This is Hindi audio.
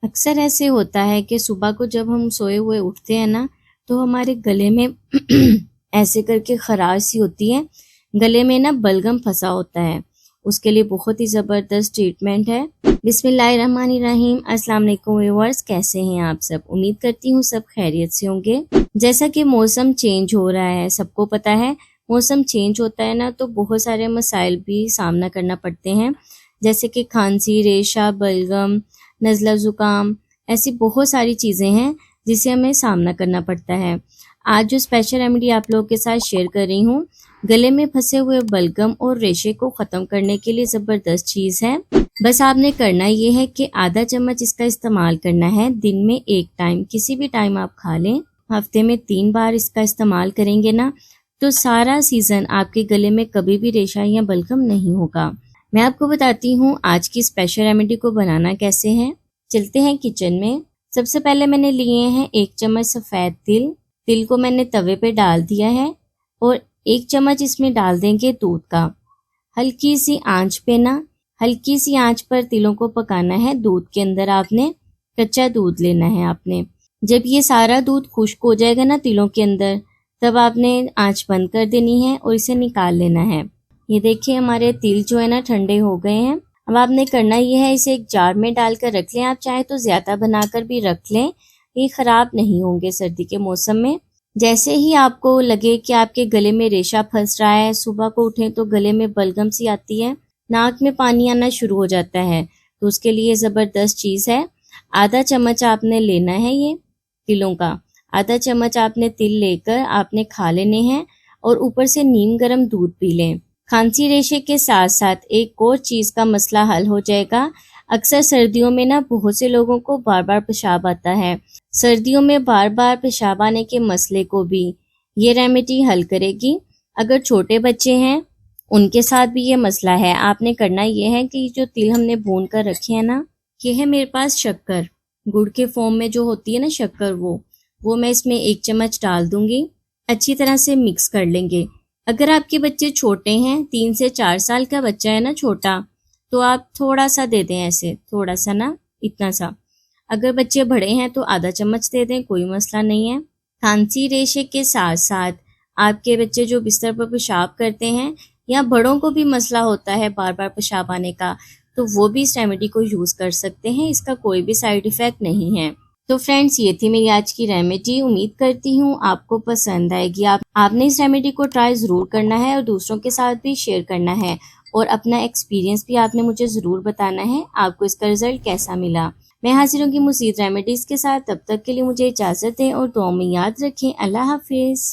अक्सर ऐसे होता है कि सुबह को जब हम सोए हुए उठते हैं ना, तो हमारे गले में ऐसे करके खराश सी होती है। गले में ना बलगम फंसा होता है। उसके लिए बहुत ही ज़बरदस्त ट्रीटमेंट है। बिस्मिल्लाहिर्रहमानिर्रहीम। अस्सलाम वालेकुम व्यूअर्स, कैसे हैं आप सब? उम्मीद करती हूँ सब खैरियत से होंगे। जैसा कि मौसम चेंज हो रहा है, सबको पता है मौसम चेंज होता है ना, तो बहुत सारे मसाइल भी सामना करना पड़ते हैं, जैसे कि खांसी, रेशा, बलगम, नज़ला ज़ुकाम, ऐसी बहुत सारी चीज़ें हैं जिसे हमें सामना करना पड़ता है। आज जो स्पेशल रेमेडी आप लोगों के साथ शेयर कर रही हूँ, गले में फंसे हुए बलगम और रेशे को ख़त्म करने के लिए ज़बरदस्त चीज़ है। बस आपने करना ये है कि आधा चम्मच इसका इस्तेमाल करना है दिन में एक टाइम, किसी भी टाइम आप खा लें। हफ्ते में 3 बार इसका इस्तेमाल करेंगे ना, तो सारा सीज़न आपके गले में कभी भी रेशा या बलगम नहीं होगा। मैं आपको बताती हूँ आज की स्पेशल रेमेडी को बनाना कैसे है। चलते हैं किचन में। सबसे पहले मैंने लिए हैं 1 चम्मच सफ़ेद तिल। तिल को मैंने तवे पे डाल दिया है और 1 चम्मच इसमें डाल देंगे दूध का। हल्की सी आंच पे ना, हल्की सी आंच पर तिलों को पकाना है। दूध के अंदर आपने कच्चा दूध लेना है आपने। जब ये सारा दूध खुश्क हो जाएगा ना तिलों के अंदर, तब आपने आंच बंद कर देनी है और इसे निकाल लेना है। ये देखिए हमारे तिल जो है ना ठंडे हो गए हैं। अब आपने करना ये है, इसे एक जार में डालकर रख लें। आप चाहे तो ज़्यादा बनाकर भी रख लें, ये ख़राब नहीं होंगे सर्दी के मौसम में। जैसे ही आपको लगे कि आपके गले में रेशा फंस रहा है, सुबह को उठें तो गले में बलगम सी आती है, नाक में पानी आना शुरू हो जाता है, तो उसके लिए ज़बरदस्त चीज़ है। आधा चम्मच आपने लेना है ये तिलों का। आधा चम्मच आपने तिल लेकर आपने खा लेने हैं और ऊपर से नीम गर्म दूध पी लें। खांसी रेशे के साथ साथ एक और चीज़ का मसला हल हो जाएगा। अक्सर सर्दियों में ना बहुत से लोगों को बार बार पेशाब आता है। सर्दियों में बार बार पेशाब आने के मसले को भी ये रेमेडी हल करेगी। अगर छोटे बच्चे हैं उनके साथ भी ये मसला है। आपने करना ये है कि जो तिल हमने भून कर रखे हैं ना, ये है मेरे पास शक्कर, गुड़ के फॉर्म में जो होती है ना शक्कर, वो मैं इसमें 1 चम्मच डाल दूंगी। अच्छी तरह से मिक्स कर लेंगे। अगर आपके बच्चे छोटे हैं, 3 से 4 साल का बच्चा है ना छोटा, तो आप थोड़ा सा दे दें, ऐसे थोड़ा सा ना, इतना सा। अगर बच्चे बड़े हैं तो आधा चम्मच दे दें, कोई मसला नहीं है। खांसी रेशे के साथ साथ आपके बच्चे जो बिस्तर पर पेशाब करते हैं, या बड़ों को भी मसला होता है बार बार पेशाब आने का, तो वो भी इस रेमेडी को यूज़ कर सकते हैं। इसका कोई भी साइड इफ़ेक्ट नहीं है। तो फ्रेंड्स, ये थी मेरी आज की रेमेडी। उम्मीद करती हूँ आपको पसंद आएगी। आपने इस रेमेडी को ट्राई ज़रूर करना है और दूसरों के साथ भी शेयर करना है, और अपना एक्सपीरियंस भी आपने मुझे ज़रूर बताना है, आपको इसका रिजल्ट कैसा मिला। मैं हाजिर होंगी मज़ीद रेमेडीज़ के साथ। तब तक के लिए मुझे इजाज़त दें और दुआ में याद रखें। अल्लाह हाफिज़।